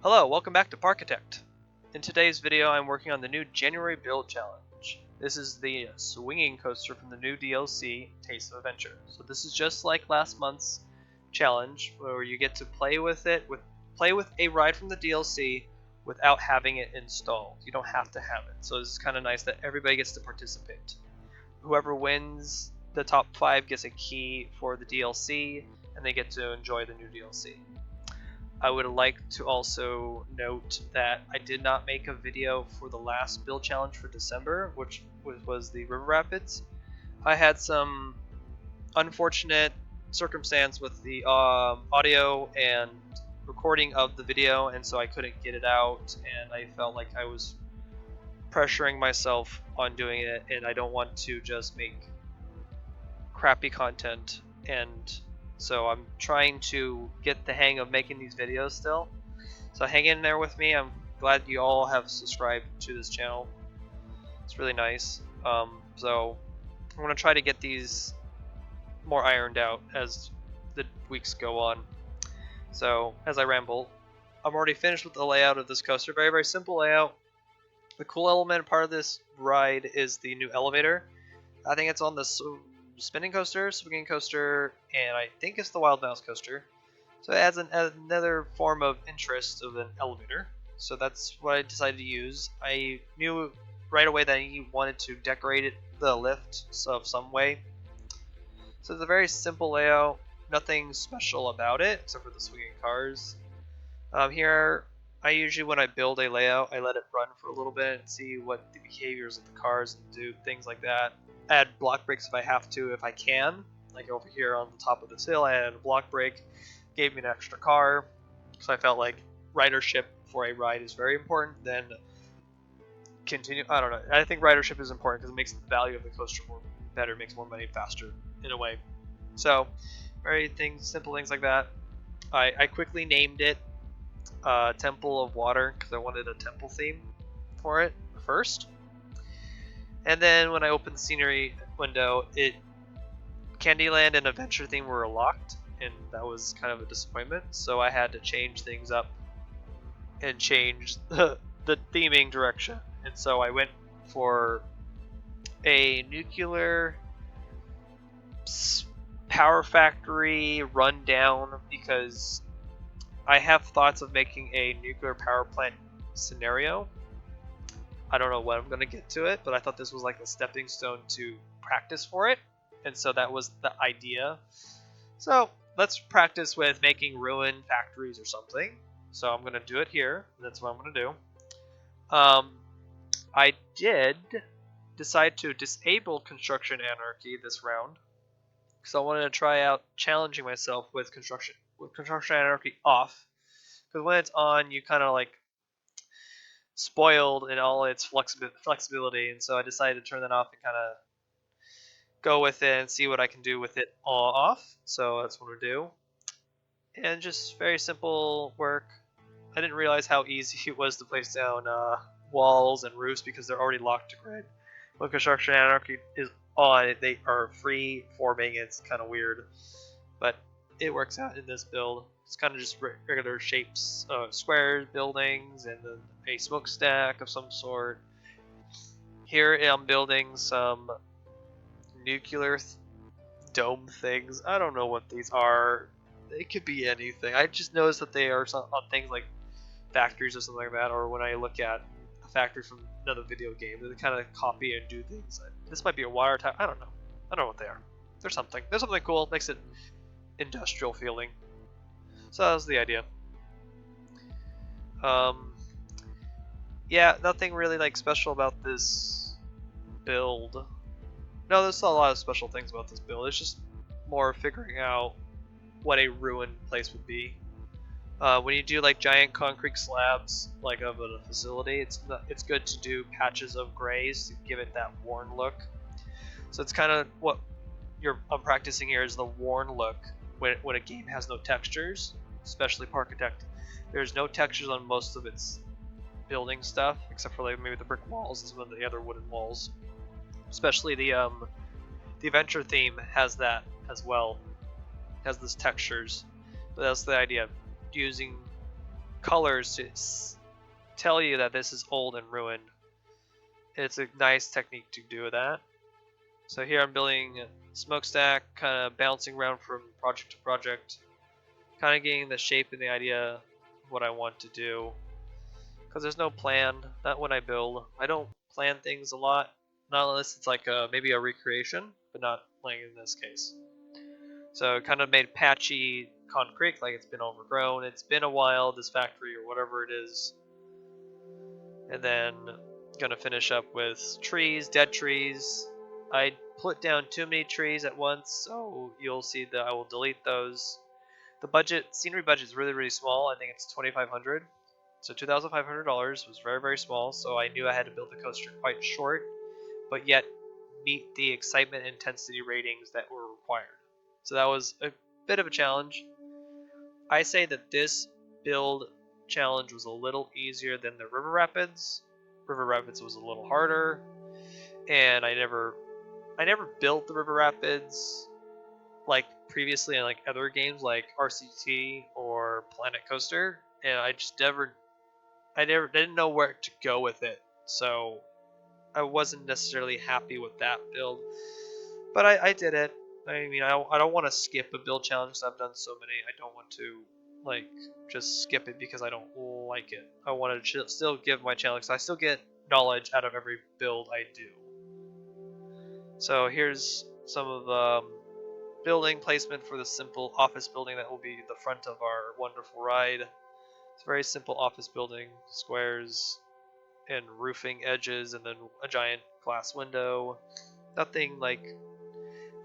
Hello, welcome back to Parkitect. In today's video I'm working on the new January build challenge. This is the swinging coaster from the new DLC, Taste of Adventure. So this is just like last month's challenge where you get to play with a ride from the DLC without having it installed. You don't have to have it. So it's kind of nice that everybody gets to participate. Whoever wins the top 5 gets a key for the DLC and they get to enjoy the new DLC. I would like to also note that I did not make a video for the last build challenge for December, which was the River Rapids. I had some unfortunate circumstance with the audio and recording of the video, and so I couldn't get it out, and I felt like I was pressuring myself on doing it, and I don't want to just make crappy content, and so I'm trying to get the hang of making these videos still. So hang in there with me. I'm glad you all have subscribed to this channel. It's really nice. So I'm going to try to get these more ironed out as the weeks go on. So as I ramble, I'm already finished with the layout of this coaster. Very, very simple layout. The cool element part of this ride is the new elevator. I think it's on the spinning coaster, swinging coaster, and I think it's the Wild Mouse coaster. So it adds another form of interest of an elevator. So that's what I decided to use. I knew right away that I wanted to decorate the lift of some way. So it's a very simple layout, nothing special about it except for the swinging cars. Here, I usually when I build a layout, I let it run for a little bit and see what the behaviors of the cars and do things like that. Add block breaks if I have to, if I can. Like over here on the top of this hill, I added a block break, gave me an extra car. So I felt like ridership for a ride is very important. Then continue. I don't know. I think ridership is important because it makes the value of the coaster more better, makes more money faster in a way. So simple things like that. I quickly named it Temple of Water because I wanted a temple theme for it first. And then when I opened the scenery window, Candyland and Adventure theme were locked, and that was kind of a disappointment. So I had to change things up and change the theming direction. And so I went for a nuclear power factory rundown because I have thoughts of making a nuclear power plant scenario. I don't know when I'm going to get to it, but I thought this was like a stepping stone to practice for it. And so that was the idea. So let's practice with making ruined factories or something. So I'm going to do it here. That's what I'm going to do. I did decide to disable Construction Anarchy this round. Because I wanted to try out challenging myself with Construction Anarchy off. Because when it's on, you kind of like spoiled in all its flexibility, and so I decided to turn that off and kind of go with it and see what I can do with it all off. So that's what we'll do, and just very simple work. I didn't realize how easy it was to place down walls and roofs because they're already locked to grid. When Construction Anarchy is on, they are free forming. It's kind of weird, but it works out in this build. It's kind of just regular shapes, squares, buildings, and then a smokestack of some sort. Here I'm building some nuclear dome things. I don't know what these are. They could be anything. I just noticed that they are on things like factories or something like that, or when I look at a factory from another video game, they kind of copy and do things. This might be a water tower. I don't know. I don't know what they are. There's something cool. Makes it industrial feeling. So that was the idea. Yeah, nothing really like special about this build. No, there's a lot of special things about this build. It's just more figuring out what a ruined place would be. When you do like giant concrete slabs, like of a facility, it's good to do patches of grays to give it that worn look. So it's kind of what I'm practicing here is the worn look. When a game has no textures, especially Parkitect, there's no textures on most of its building stuff, except for like maybe the brick walls and some of the other wooden walls. Especially the Adventure theme has that as well. It has these textures, but that's the idea. Using colors to tell you that this is old and ruined. It's a nice technique to do that. So here I'm building Smokestack, kind of bouncing around from project to project, kind of getting the shape and the idea of what I want to do. Because there's no plan, not when I build. I don't plan things a lot, not unless it's like maybe a recreation, but not like in this case. So it kind of made patchy concrete, like it's been overgrown. It's been a while, this factory or whatever it is. And then gonna finish up with trees, dead trees. I put down too many trees at once, so you'll see that I will delete those. The scenery budget is really small. I think it's $2,500. So $2,500 was very small, so I knew I had to build the coaster quite short, but yet meet the excitement and intensity ratings that were required. So that was a bit of a challenge. I say that this build challenge was a little easier than the River Rapids. River Rapids was a little harder, and I never built the River Rapids like previously in like other games like RCT or Planet Coaster, and I didn't know where to go with it, so I wasn't necessarily happy with that build. But I did it. I mean, I don't want to skip a build challenge because I've done so many. I don't want to like just skip it because I don't like it. I want to still give my challenge. So I still get knowledge out of every build I do. So here's some of the building placement for the simple office building that will be the front of our wonderful ride. It's a very simple office building, squares and roofing edges, and then a giant glass window. Nothing like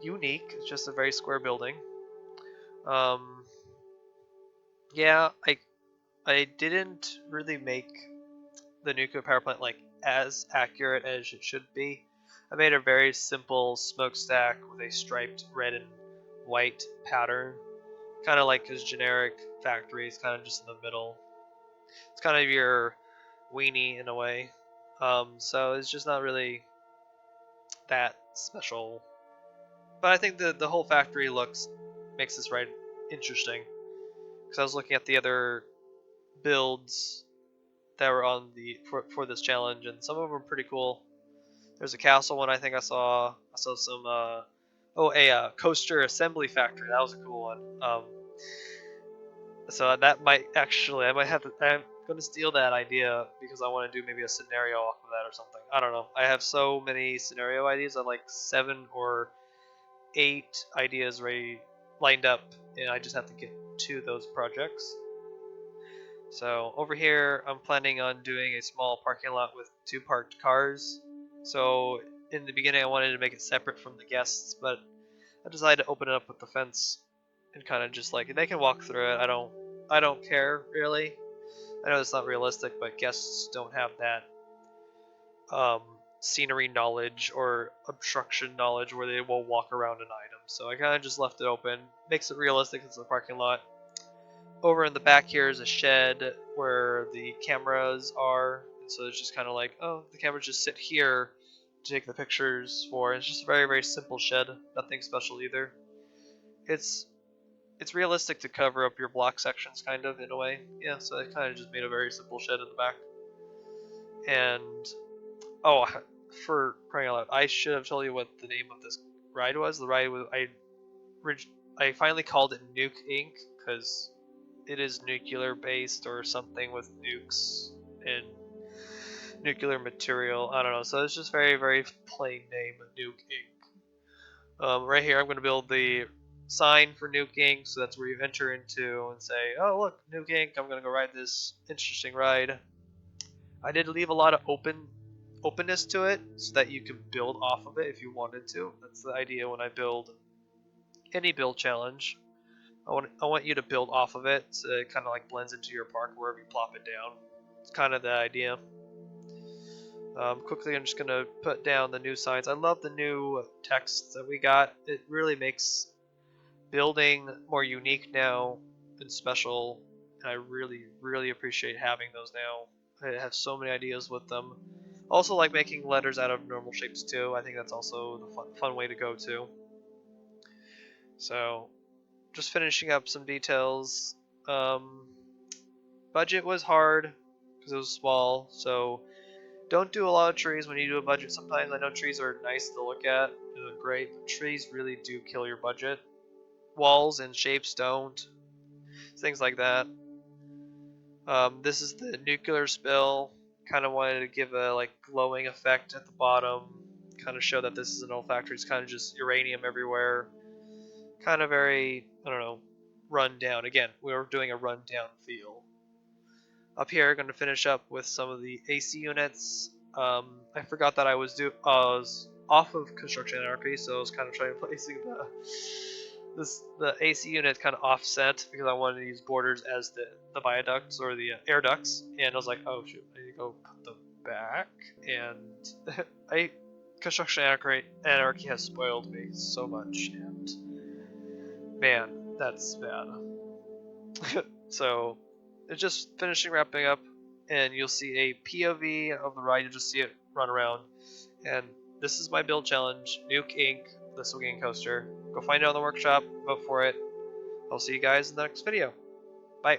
unique. It's just a very square building. Yeah, I didn't really make the nuclear power plant like as accurate as it should be. I made a very simple smokestack with a striped red and white pattern, kind of like his generic factories, kind of just in the middle. It's kind of your weenie in a way. So it's just not really that special. But I think the whole factory makes this ride interesting. Because I was looking at the other builds that were on for this challenge, and some of them were pretty cool. There's a castle one I think I saw. I saw some a coaster assembly factory. That was a cool one. So that might actually I'm going to steal that idea because I want to do maybe a scenario off of that or something. I don't know. I have so many scenario ideas. I have like 7 or 8 ideas ready lined up, and I just have to get to those projects. So over here, I'm planning on doing a small parking lot with 2 parked cars. So in the beginning, I wanted to make it separate from the guests, but I decided to open it up with the fence and kind of just like they can walk through it. I don't care really. I know it's not realistic, but guests don't have that scenery knowledge or obstruction knowledge where they will walk around an item. So I kind of just left it open, makes it realistic. It's a parking lot. Over in the back here is a shed where the cameras are, and so it's just kind of like, oh, the cameras just sit here to take the pictures for. It's just a very simple shed, nothing special either. It's realistic to cover up your block sections, kind of in a way. Yeah, so I kind of just made a very simple shed in the back. And oh, for crying out loud, I should have told you what the name of this ride was. The ride was I finally called it Nuke Inc. because it is nuclear based or something with nukes and nuclear material. I don't know. So it's just very plain name, Nuke Inc. Right here, I'm going to build the sign for Nuke Inc. So that's where you enter into and say, "Oh look, Nuke Inc. I'm going to go ride this interesting ride." I did leave a lot of openness to it so that you can build off of it if you wanted to. That's the idea when I build any build challenge. I want you to build off of it so it kind of like blends into your park wherever you plop it down. It's kind of the idea. Quickly, I'm just going to put down the new signs. I love the new text that we got. It really makes building more unique now and special, and I really appreciate having those now. I have so many ideas with them. Also like making letters out of normal shapes too. I think that's also the fun way to go too. So just finishing up some details. budget was hard because it was small, so don't do a lot of trees when you do a budget. Sometimes I know trees are nice to look at, they look great, but trees really do kill your budget. Walls and shapes don't, things like that. This is the nuclear spill. Kind of wanted to give a like glowing effect at the bottom, kind of show that this is an old factory. It's kind of just uranium everywhere. Kind of very, I don't know, run down. Again, we were doing a run down feel. Up here, going to finish up with some of the AC units. I forgot that I was off of Construction Anarchy, so I was kind of trying placing the AC unit kind of offset because I wanted to use borders as the viaducts or the air ducts, and I was like, oh shoot, I need to go put them back. And Construction Anarchy has spoiled me so much, and man, that's bad. So it's just wrapping up, and you'll see a POV of the ride. You'll just see it run around, and this is my build challenge, Nuke Inc., the swinging coaster. Go find it on the workshop, vote for it. I'll see you guys in the next video. Bye.